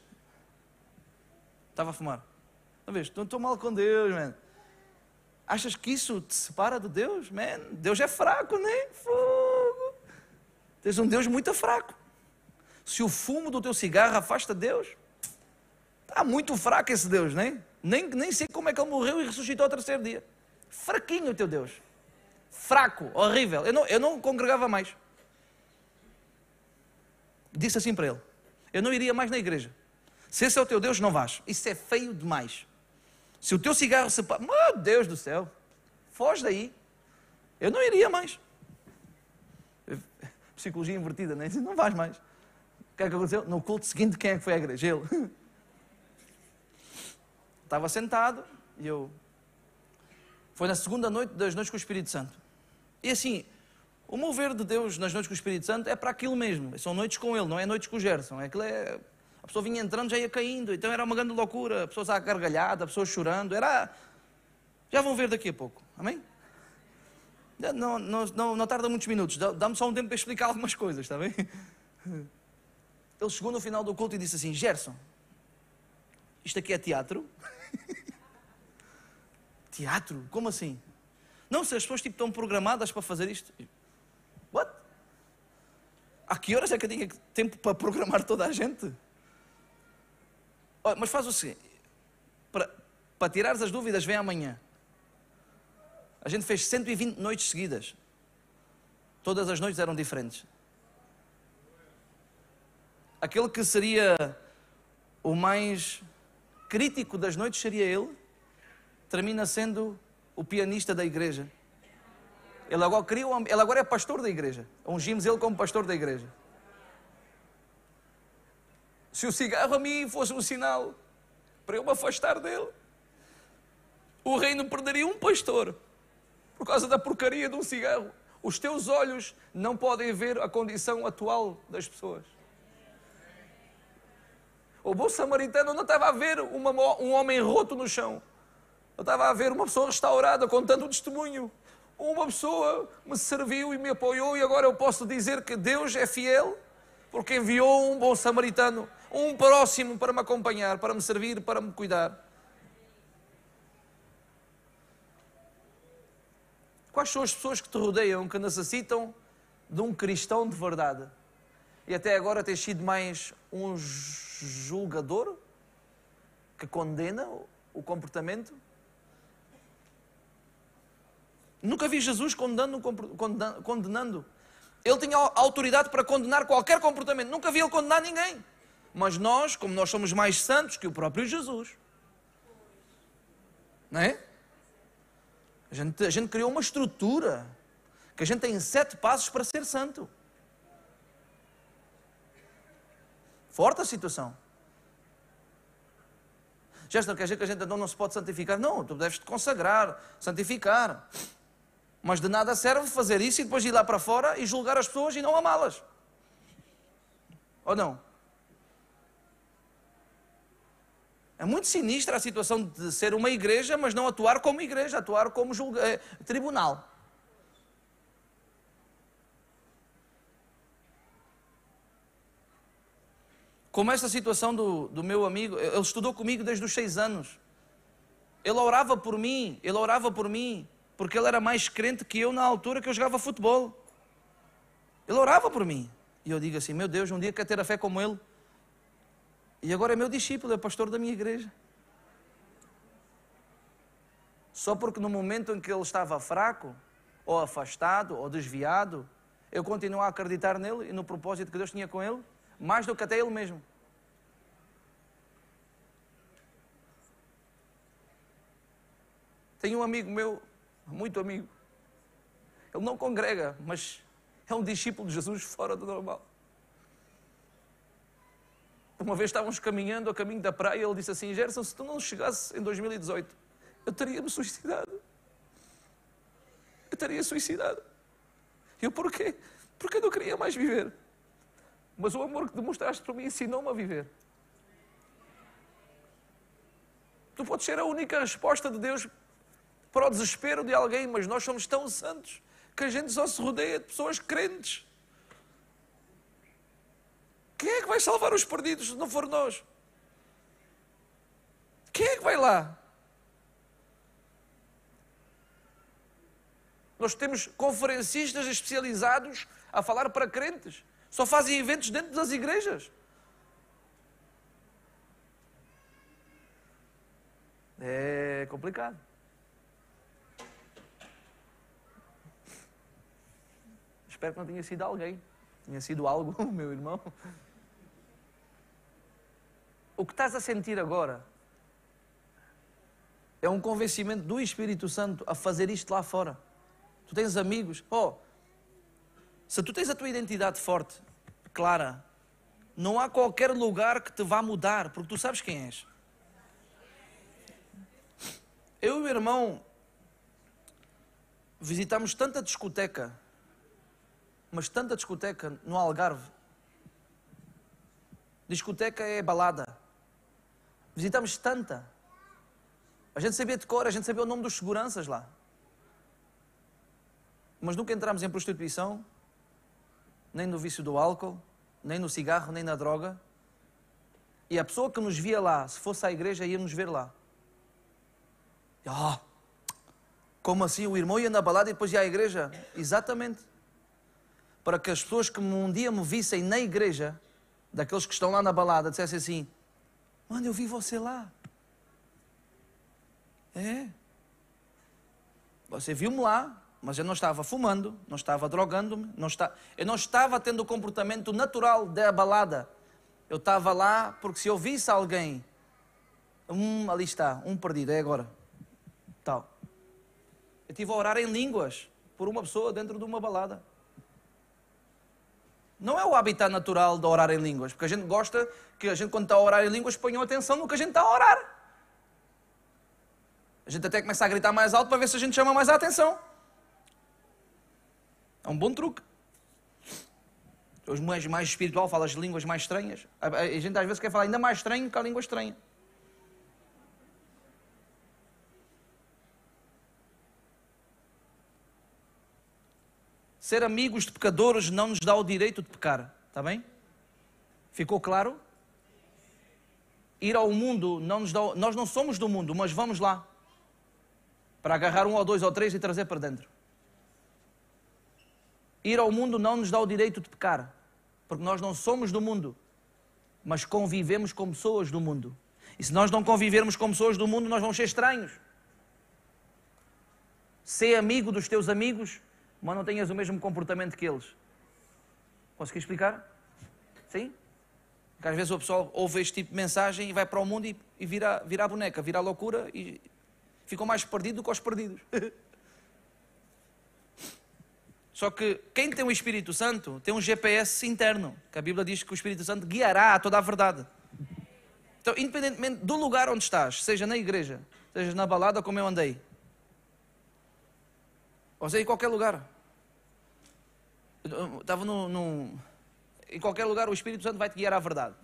Estava a fumar. Não vês? Estou mal com Deus, man. Achas que isso te separa de Deus? Man, Deus é fraco, né? Fogo. Tens um Deus muito fraco. Se o fumo do teu cigarro afasta Deus, está muito fraco esse Deus, né? Nem sei como é que ele morreu e ressuscitou ao terceiro dia. Fraquinho o teu Deus. Fraco, horrível. Eu não congregava mais. Disse assim para ele. Eu não iria mais na igreja. Se esse é o teu Deus, não vais. Isso é feio demais. Se o teu cigarro se... Meu Deus do céu. Foge daí. Eu não iria mais. Psicologia invertida, né? Não vais mais. O que é que aconteceu? No culto seguinte, quem é que foi à igreja? Ele. Estava sentado e eu... Foi na segunda noite das noites com o Espírito Santo. E assim... O mover de Deus nas noites com o Espírito Santo é para aquilo mesmo. São noites com Ele, não é noites com o Gerson. A pessoa vinha entrando, já ia caindo. Então era uma grande loucura. A pessoa à gargalhada, a pessoa chorando. Já vão ver daqui a pouco. Amém? Não tarda muitos minutos. Dá-me só um tempo para explicar algumas coisas, está bem? Ele chegou no final do culto e disse assim, Gerson, isto aqui é teatro? Teatro? Como assim? Não, se as pessoas estão programadas para fazer isto... What? A que horas é que eu tinha tempo para programar toda a gente? Oh, mas faz o seguinte, para tirares as dúvidas, vem amanhã. A gente fez 120 noites seguidas. Todas as noites eram diferentes. Aquele que seria o mais crítico das noites seria ele. Termina sendo o pianista da igreja. Ele agora é pastor da igreja. Ungimos ele como pastor da igreja. Se o cigarro a mim fosse um sinal para eu me afastar dele, o reino perderia um pastor por causa da porcaria de um cigarro. Os teus olhos não podem ver a condição atual das pessoas. O bom samaritano não estava a ver um homem roto no chão. Eu estava a ver uma pessoa restaurada, contando um testemunho. Uma pessoa me serviu e me apoiou, e agora eu posso dizer que Deus é fiel, porque enviou um bom samaritano, um próximo para me acompanhar, para me servir, para me cuidar. Quais são as pessoas que te rodeiam, que necessitam de um cristão de verdade? E até agora tens sido mais um julgador que condena o comportamento? Nunca vi Jesus condenando. Ele tinha autoridade para condenar qualquer comportamento. Nunca vi ele condenar ninguém. Mas nós, como nós somos mais santos que o próprio Jesus, não é? A gente criou uma estrutura que a gente tem 7 passos para ser santo. Forte a situação. Já não quer dizer que a gente não se pode santificar. Não, tu deves te consagrar, santificar. Mas de nada serve fazer isso e depois ir lá para fora e julgar as pessoas e não amá-las. Ou não? É muito sinistra a situação de ser uma igreja, mas não atuar como igreja, atuar como tribunal. Como esta situação do meu amigo, ele estudou comigo desde os 6 anos. Ele orava por mim, porque ele era mais crente que eu na altura que eu jogava futebol. Ele orava por mim. E eu digo assim, meu Deus, um dia quero ter a fé como ele. E agora é meu discípulo, é pastor da minha igreja. Só porque no momento em que ele estava fraco, ou afastado, ou desviado, eu continuo a acreditar nele e no propósito que Deus tinha com ele, mais do que até ele mesmo. Tenho um amigo meu, muito amigo. Ele não congrega, mas é um discípulo de Jesus fora do normal. Uma vez estávamos caminhando a caminho da praia e ele disse assim, Gerson, se tu não chegasse em 2018, eu teria-me suicidado. Eu teria suicidado. E eu, porquê? Porque eu não queria mais viver. Mas o amor que demonstraste para mim ensinou-me a viver. Tu podes ser a única resposta de Deus para o desespero de alguém, mas nós somos tão santos que a gente só se rodeia de pessoas crentes. Quem é que vai salvar os perdidos se não for nós? Quem é que vai lá? Nós temos conferencistas especializados a falar para crentes. Só fazem eventos dentro das igrejas. É complicado. Espero que não tenha sido alguém. Tinha sido algo, meu irmão. O que estás a sentir agora é um convencimento do Espírito Santo a fazer isto lá fora. Tu tens amigos. Se tu tens a tua identidade forte, clara, não há qualquer lugar que te vá mudar, porque tu sabes quem és. Eu e o meu irmão visitamos tanta discoteca, mas tanta discoteca no Algarve. Discoteca é balada. Visitamos tanta. A gente sabia de cor, a gente sabia o nome dos seguranças lá. Mas nunca entramos em prostituição, nem no vício do álcool, nem no cigarro, nem na droga. E a pessoa que nos via lá, se fosse à igreja, ia nos ver lá. Como assim? O irmão ia na balada e depois ia à igreja? Exatamente. Para que as pessoas que um dia me vissem na igreja, daqueles que estão lá na balada, dissessem assim, mano, eu vi você lá. É. Você viu-me lá, mas eu não estava fumando, não estava drogando-me, eu não estava tendo o comportamento natural da balada. Eu estava lá porque se eu visse alguém, ali está, perdido, é agora, tal. Eu estive a orar em línguas por uma pessoa dentro de uma balada. Não é o habitat natural de orar em línguas, porque a gente gosta que a gente, quando está a orar em línguas, ponha atenção no que a gente está a orar. A gente até começa a gritar mais alto para ver se a gente chama mais a atenção. É um bom truque. Os mais espiritual falam as línguas mais estranhas. A gente às vezes quer falar ainda mais estranho que a língua estranha. Ser amigos de pecadores não nos dá o direito de pecar. Está bem? Ficou claro? Ir ao mundo não nos dá... Nós não somos do mundo, mas vamos lá. Para agarrar 1 ou 2 ou 3 e trazer para dentro. Ir ao mundo não nos dá o direito de pecar. Porque nós não somos do mundo, mas convivemos com pessoas do mundo. E se nós não convivermos com pessoas do mundo, nós vamos ser estranhos. Ser amigo dos teus amigos, mas não tenhas o mesmo comportamento que eles. Consegui explicar? Sim? Porque às vezes o pessoal ouve este tipo de mensagem e vai para o mundo e vira a boneca, vira a loucura e ficam mais perdidos do que os perdidos. Só que quem tem o Espírito Santo tem um GPS interno, que a Bíblia diz que o Espírito Santo guiará a toda a verdade. Então, independentemente do lugar onde estás, seja na igreja, seja na balada como eu andei, ou seja, em qualquer lugar. Eu estava em qualquer lugar o Espírito Santo vai te guiar à verdade.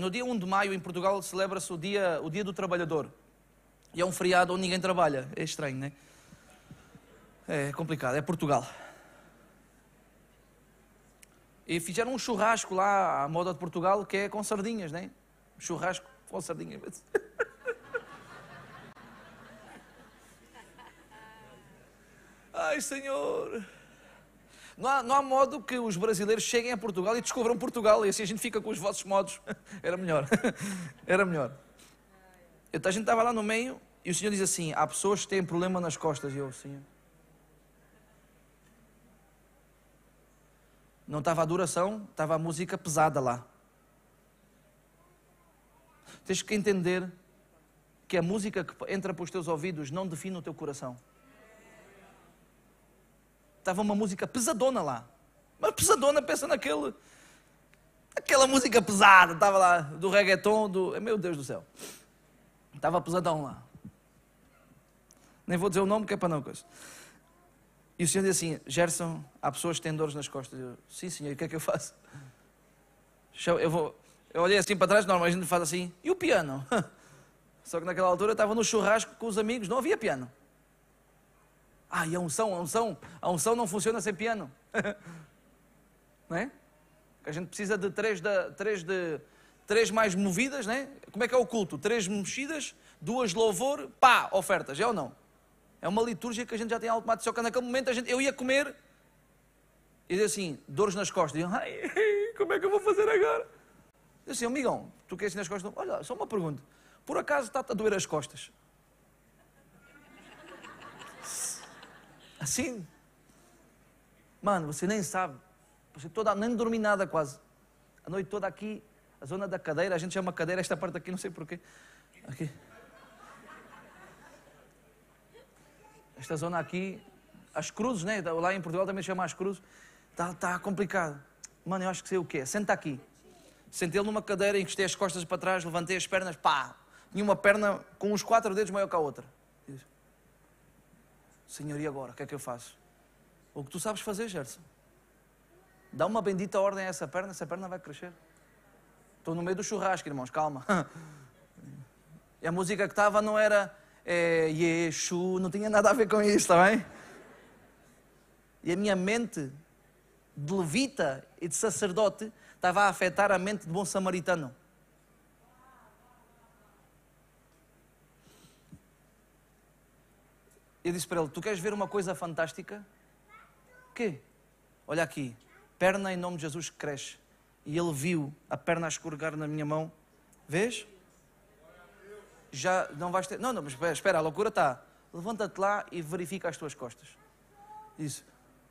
No dia 1 de maio em Portugal celebra-se o dia do Trabalhador. E é um feriado onde ninguém trabalha. É estranho, não é? É complicado, é Portugal. E fizeram um churrasco lá à moda de Portugal que é com sardinhas, não é? Churrasco com sardinhas. Ai, Senhor! Não há modo que os brasileiros cheguem a Portugal e descubram Portugal e assim a gente fica com os vossos modos. Era melhor. Era melhor. A gente estava lá no meio e o Senhor diz assim, há pessoas que têm problema nas costas. E eu, Senhor... Não estava a adoração, estava a música pesada lá. Tens que entender que a música que entra para os teus ouvidos não define o teu coração. Estava uma música pesadona lá. Mas pesadona, pensa aquela música pesada, estava lá, do reggaeton, meu Deus do céu. Estava pesadão lá. Nem vou dizer o nome, que é para não coisa. E o Senhor diz assim, Gerson, há pessoas que têm dores nas costas. Eu, sim, Senhor, e o que é que eu faço? Eu olhei assim para trás, normalmente a gente faz assim, e o piano? Só que naquela altura eu estava no churrasco com os amigos, não havia piano. E a unção não funciona sem piano. Não é? A gente precisa de três mais movidas, não é? Como é que é o culto? 3 mexidas, 2 louvor, ofertas, é ou não? É uma liturgia que a gente já tem automático, só que naquele momento eu ia comer e dizia assim, dores nas costas. E eu, como é que eu vou fazer agora? Eu disse assim, amigão, tu queres nas costas? Olha, só uma pergunta, por acaso está-te a doer as costas? Assim? Mano, você nem sabe. Nem dormi nada quase. A noite toda aqui, a zona da cadeira, a gente chama cadeira, esta parte aqui, não sei porquê. Aqui. Esta zona aqui, as cruzes, né? Lá em Portugal também se chama as cruzes. Está complicado. Mano, eu acho que sei o quê. Senta aqui. Sentei-lo numa cadeira, encostei as costas para trás, levantei as pernas, Tinha uma perna com uns 4 dedos maior que a outra. Senhor, e agora? O que é que eu faço? O que tu sabes fazer, Gerson? Dá uma bendita ordem a essa perna vai crescer. Estou no meio do churrasco, irmãos, calma. E a música que estava não era Yeshu, não tinha nada a ver com isso, está bem? E a minha mente de levita e de sacerdote estava a afetar a mente de bom samaritano. Eu disse para ele, tu queres ver uma coisa fantástica? O quê? Olha aqui, perna em nome de Jesus que cresce. E ele viu a perna a escorregar na minha mão. Vês? já não vais ter... Não, mas espera, a loucura está. Levanta-te lá e verifica as tuas costas. Disse,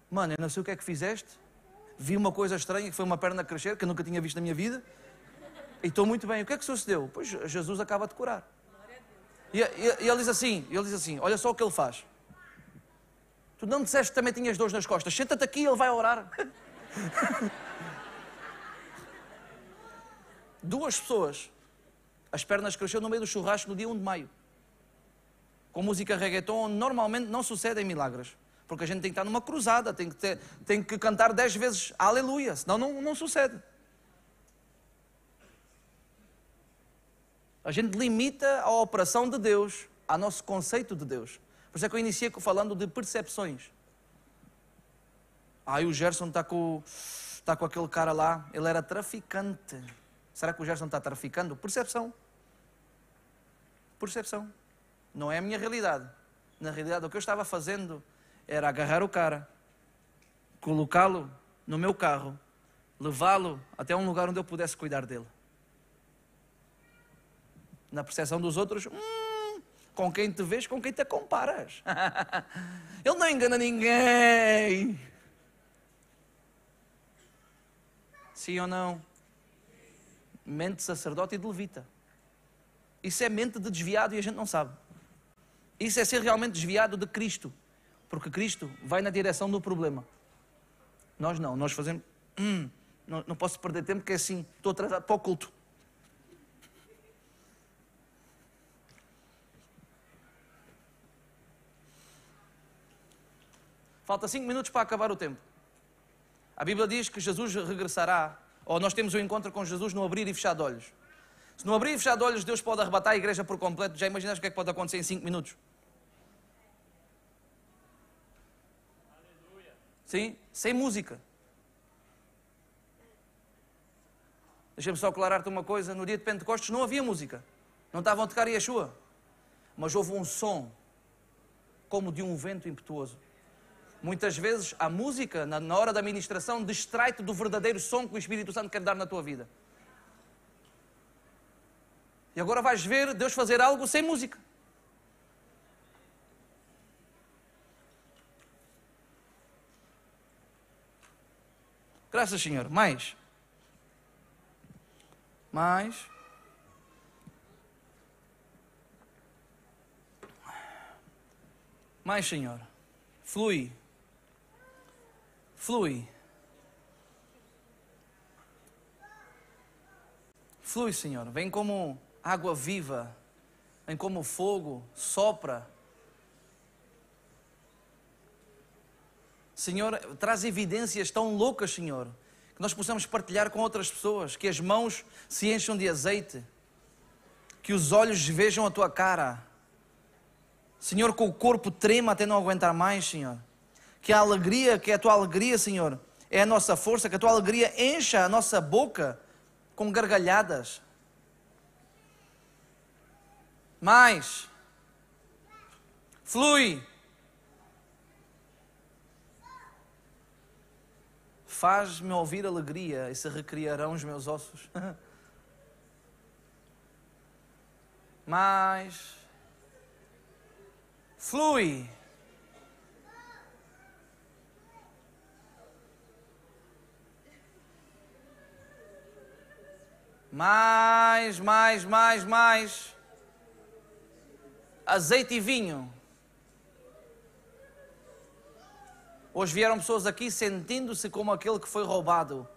mano, eu não sei o que é que fizeste, vi uma coisa estranha, que foi uma perna a crescer, que eu nunca tinha visto na minha vida, e estou muito bem. O que é que sucedeu? Pois Jesus acaba de curar. E ele diz assim, olha só o que ele faz. Tu não disseste que também tinhas dores nas costas, senta-te aqui e ele vai orar. 2 pessoas, as pernas cresceram no meio do churrasco no dia 1 de maio. Com música reggaeton, onde normalmente não sucedem milagres. Porque a gente tem que estar numa cruzada, tem que cantar 10 vezes aleluia, senão não sucede. A gente limita a operação de Deus ao nosso conceito de Deus. Por isso é que eu iniciei falando de percepções. O Gerson está com aquele cara lá, ele era traficante. Será que o Gerson está traficando? Percepção. Percepção. Não é a minha realidade. Na realidade, o que eu estava fazendo era agarrar o cara, colocá-lo no meu carro, levá-lo até um lugar onde eu pudesse cuidar dele. Na percepção dos outros, com quem te vês, com quem te comparas. Ele não engana ninguém. Sim ou não? Mente de sacerdote e de levita. Isso é mente de desviado e a gente não sabe. Isso é ser realmente desviado de Cristo. Porque Cristo vai na direção do problema. Nós não, nós fazemos... não posso perder tempo porque é assim, estou atrasado para o culto. Falta 5 minutos para acabar o tempo. A Bíblia diz que Jesus regressará, ou nós temos um encontro com Jesus no abrir e fechar de olhos. Se no abrir e fechar de olhos Deus pode arrebatar a igreja por completo, já imaginaste o que é que pode acontecer em 5 minutos? Sim? Sem música. Deixa-me só aclarar-te uma coisa. No dia de Pentecostes não havia música. Não estavam a tocar Yeshua. Mas houve um som como de um vento impetuoso. Muitas vezes a música, na hora da ministração, distrai-te do verdadeiro som que o Espírito Santo quer dar na tua vida. E agora vais ver Deus fazer algo sem música. Graças, Senhor. Mais. Mais, Senhor. Flui. Flui. Flui, Senhor. Vem como água viva. Vem como fogo. Sopra. Senhor, traz evidências tão loucas, Senhor, que nós possamos partilhar com outras pessoas, que as mãos se encham de azeite, que os olhos vejam a Tua cara, Senhor, que o corpo trema até não aguentar mais, Senhor, que a alegria, que a Tua alegria, Senhor, é a nossa força, que a Tua alegria encha a nossa boca com gargalhadas. Mais, flui. Faz-me ouvir alegria e se recriarão os meus ossos. Mas flui. Mais. Azeite e vinho. Hoje vieram pessoas aqui sentindo-se como aquele que foi roubado,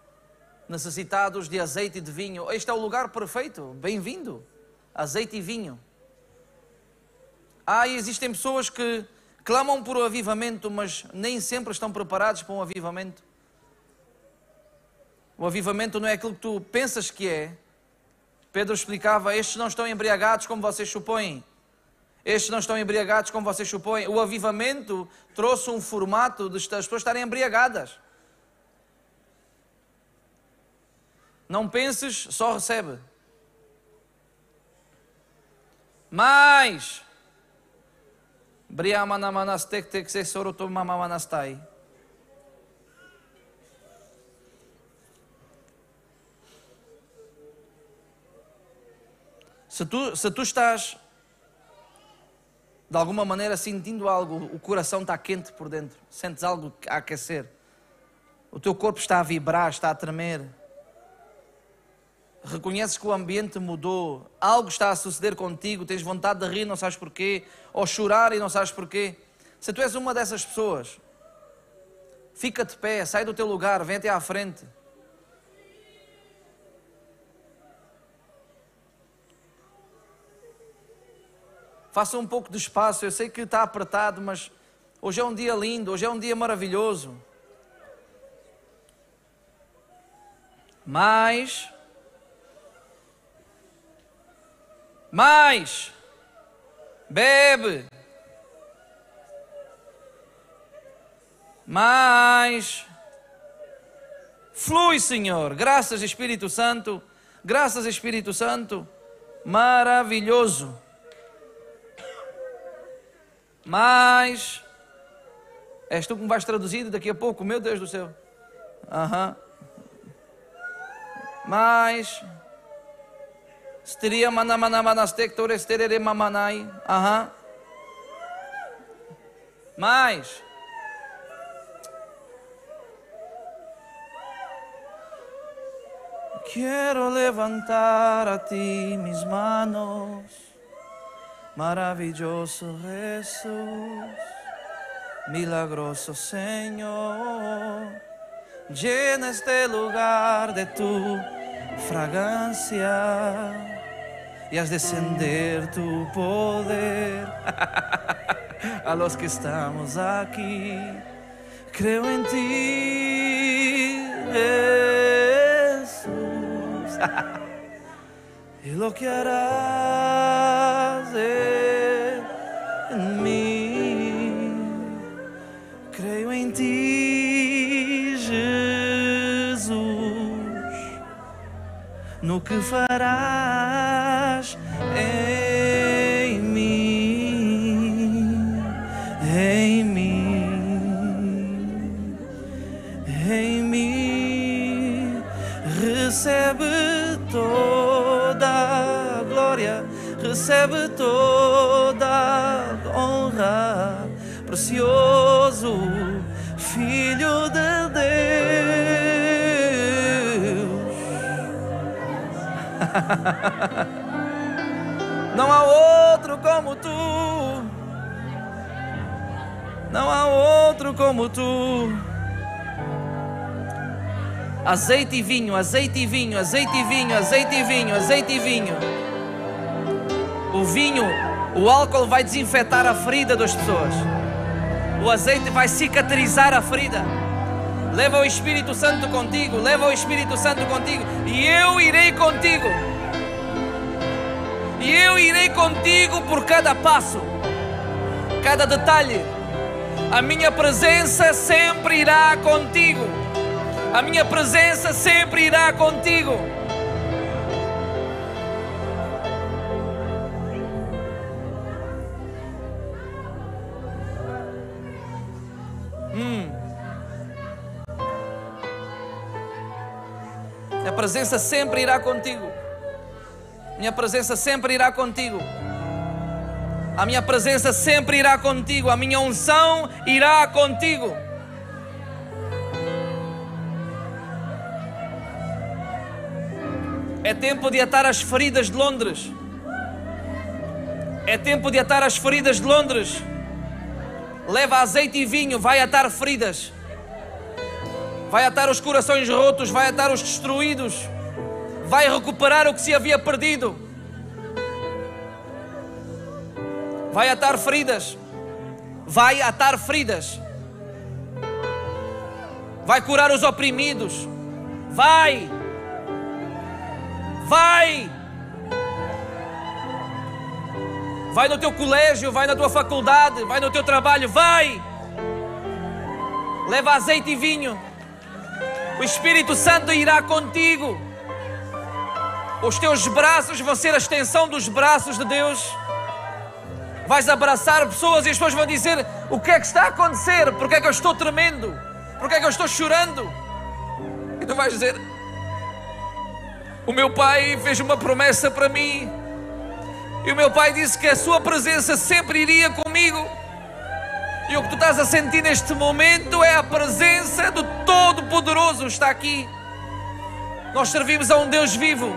necessitados de azeite e de vinho. Este é o lugar perfeito, bem-vindo, azeite e vinho. E existem pessoas que clamam por um avivamento, mas nem sempre estão preparados para um avivamento. O avivamento não é aquilo que tu pensas que é. Pedro explicava, estes não estão embriagados como vocês supõem. Estes não estão embriagados como vocês supõem. O avivamento trouxe um formato de as pessoas estarem embriagadas. Não penses, só recebe. Mais. Se tu estás de alguma maneira sentindo algo, o coração está quente por dentro, sentes algo a aquecer, o teu corpo está a vibrar, está a tremer, reconheces que o ambiente mudou, algo está a suceder contigo, tens vontade de rir, não sabes porquê, ou chorar e não sabes porquê. Se tu és uma dessas pessoas, fica de pé, sai do teu lugar, vem até à frente. Faça um pouco de espaço, eu sei que está apertado, mas hoje é um dia lindo, hoje é um dia maravilhoso. Mais. Bebe. Mais. Flui, Senhor. Graças, Espírito Santo. Graças, Espírito Santo. Maravilhoso. Mais. És tu que me vais traduzir daqui a pouco, meu Deus do céu. Mais. Steria manamanamanastector esterere mamanai. Mais. Quero levantar a ti mis manos, maravilloso Jesús, milagroso Señor, llena este lugar de tu fragancia y haz descender tu poder a los que estamos aquí. Creo en ti, Jesús, y lo que harás en mí. Creo en ti, Jesus, no que farás em mim, em mim, em mim. Recebe toda a glória, recebe toda a honra, precioso Filho de Deus. Não há outro como tu, não há outro como tu. Azeite e vinho, azeite e vinho, azeite e vinho, azeite e vinho, azeite e vinho. O vinho, o álcool vai desinfetar a ferida das pessoas. O azeite vai cicatrizar a ferida. Leva o Espírito Santo contigo, leva o Espírito Santo contigo. E eu irei contigo. E eu irei contigo por cada passo, cada detalhe. A minha presença sempre irá contigo. A minha presença sempre irá contigo. Minha presença sempre irá contigo. Minha presença sempre irá contigo. A minha presença sempre irá contigo. A minha unção irá contigo. É tempo de atar as feridas de Londres. É tempo de atar as feridas de Londres. Leva azeite e vinho, vai atar feridas. Vai atar os corações rotos, vai atar os destruídos. Vai recuperar o que se havia perdido. Vai atar feridas. Vai atar feridas. Vai curar os oprimidos. Vai. Vai. Vai no teu colégio, vai na tua faculdade, vai no teu trabalho, vai. Leva azeite e vinho. O Espírito Santo irá contigo. Os teus braços vão ser a extensão dos braços de Deus. Vais abraçar pessoas e as pessoas vão dizer: o que é que está a acontecer? Por que é que eu estou tremendo? Por que é que eu estou chorando? E tu vais dizer: o meu pai fez uma promessa para mim E o meu pai disse que a sua presença sempre iria comigo. E o que tu estás a sentir neste momento é a presença do Todo-Poderoso está aqui. Nós servimos a um Deus vivo.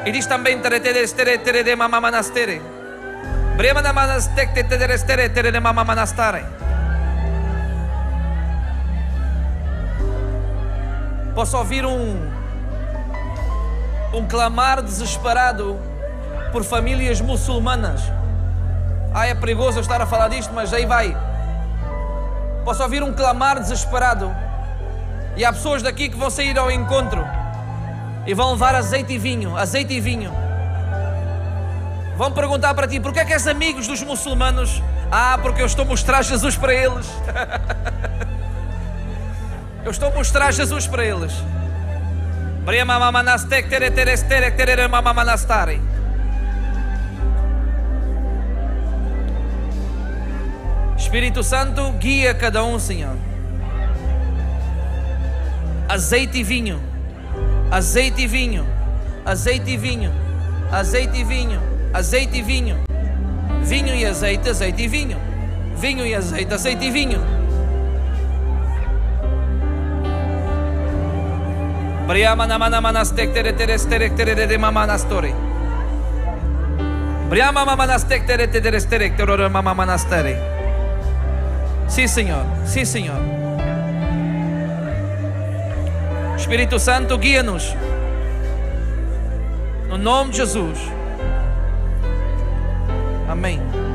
E diz também posso ouvir um clamar desesperado por famílias muçulmanas. É perigoso eu estar a falar disto, mas aí vai. Posso ouvir um clamar desesperado. E há pessoas daqui que vão sair ao encontro e vão levar azeite e vinho, azeite e vinho. Vão perguntar para ti: porquê é que és amigos dos muçulmanos? Porque eu estou a mostrar Jesus para eles. Eu estou a mostrar Jesus para eles. Espírito Santo, guia cada um, Senhor. Azeite e vinho, azeite e vinho, azeite e vinho, azeite e vinho, azeite e vinho, vinho e azeite, azeite e vinho, vinho e azeite, azeite e vinho. Sim, Senhor, sim, Senhor. Espírito Santo, guia-nos no nome de Jesus. Amém.